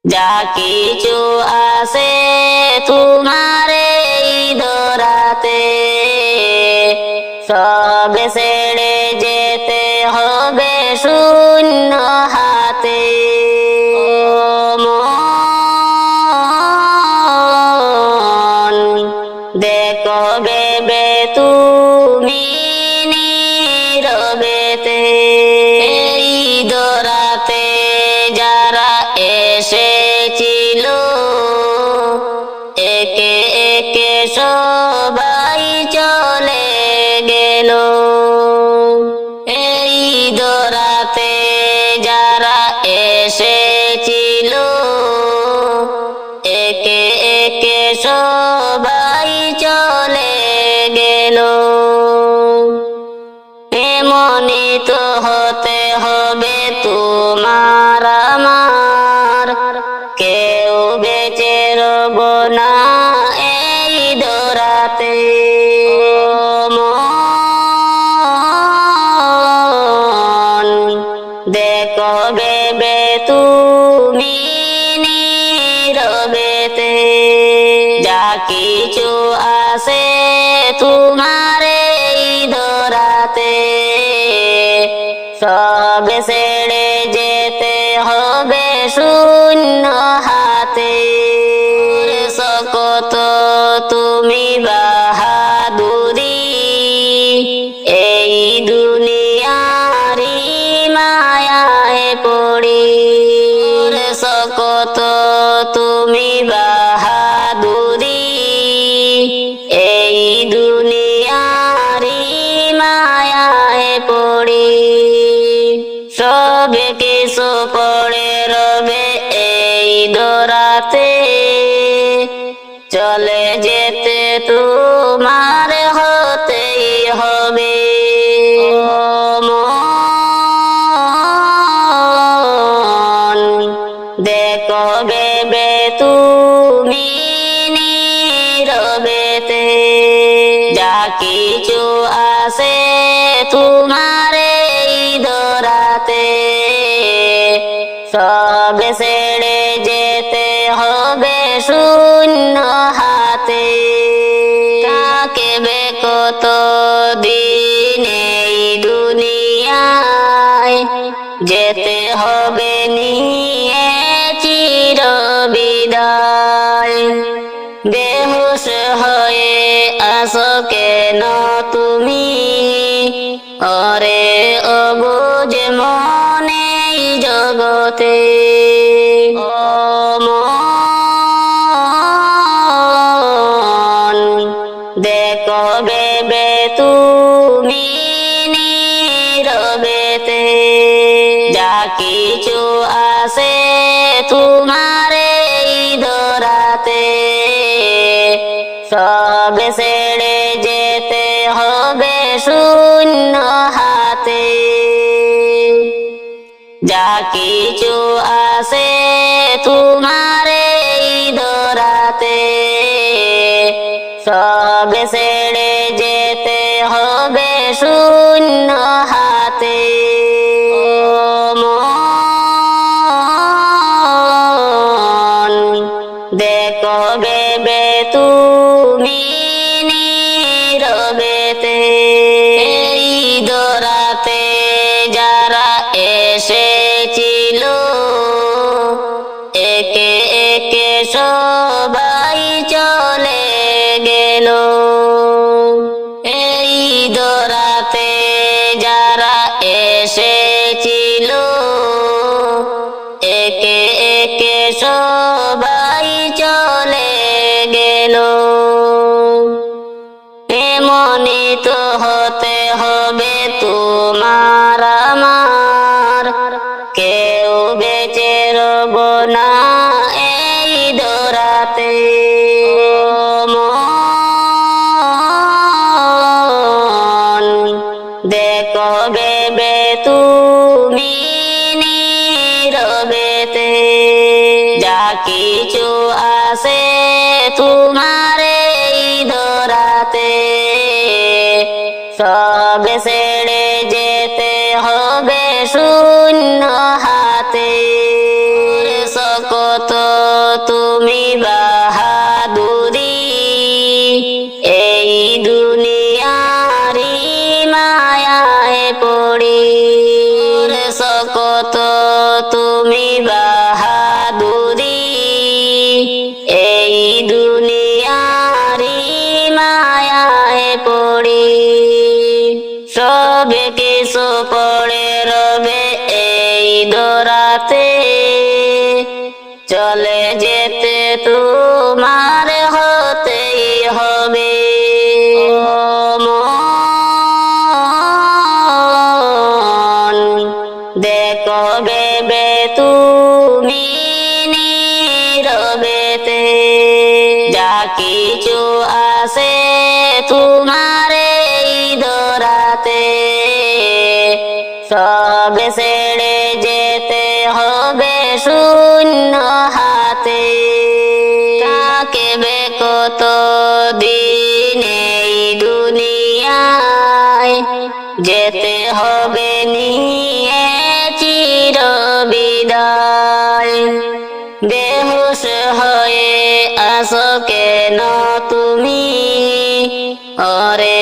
যা কিছু আছে তোমার এই ধরাতে সব ছেড়ে যেতে হবে শূন্য হাতে। ও মন, দেখো ভেবে তুমি নীরবেতে এই ধরাতে যারা এসেছিল একে একে সবাই চলে গেল। এই ধরাতে যারা এসেছিল একে একে সবাই চলে গেল। এমনই তো হতে হবে তোমার আমার, কেউ বেঁচে রব না এই ধরাতে। মন, দেখো ভেবে তুমি নীরবেতে যা কিছু আছে তোমার এই ধরাতে সব ছেড়ে যেতে হবে শূন্য হাতে। সকত তুমি বাহাদুরি এই দুনিয়ারি মায়ায় পড়ি। সকত তুমি বাহাদুরি এই দুনিয়ারি মায়ায় পড়ি। সব কিছু পড়ে রবে এই ধরাতে চলে যেতে তোমার হতেই হবে। মন, দেখো ভেবে তুমি নীরবেতে যা কিছু আছে তোমার এই ধরাতে সব ছেড়ে যেতে হবে শূন্য হাতে। থাকবে কত দিন এই দুনিয়ায় যেতে হবে নিয়ে চির বিদায়। বেহুশ হয়ে আসো কেন তুমি ওরে অবুঝ মনে জগতে। ও মন, দেখো ভেবে তুমি নীরবেতে যা কিছু আছে তোমার এই ধরাতে সব ছেড়ে যেতে হবে শূন্য হাতে। যা কিছু আছে তোমার এই ধরাতে সব ছেড়ে যেতে হবে শূন্য হাতে। মন, দেখো ভেবে তুমি নীরবেতে এই ধরাতে যারা এসেছিল একে একে সবাই চলে গেল। এই ধরাতে যারা এসেছিল একে একে সবাই চলে গেল। এমনই তো হতে হবে তোমার আমার, কেউ বেঁচে রব না এই ধরাতে। মন, দেখো ভেবে তুমি নীরবেতে যা কিছু আছে তোমার এই ধরাতে সব ছেড়ে যেতে হবে শূন্য হাতে। সকত চলে যেতে তোমার হতেই হবে ও মন। দেখো ভেবে তুমি নীরবেতে, যা কিছু আছে তোমার এই ধরাতে, সব ছেড়ে যেতে হবে শূন্য হাতে। থাকবে কত দিন এই দুনিয়ায়, যেতে হবে নিয়ে চির বিদায়। বেহুশ হয়ে আসো কেন তুমি, ওরে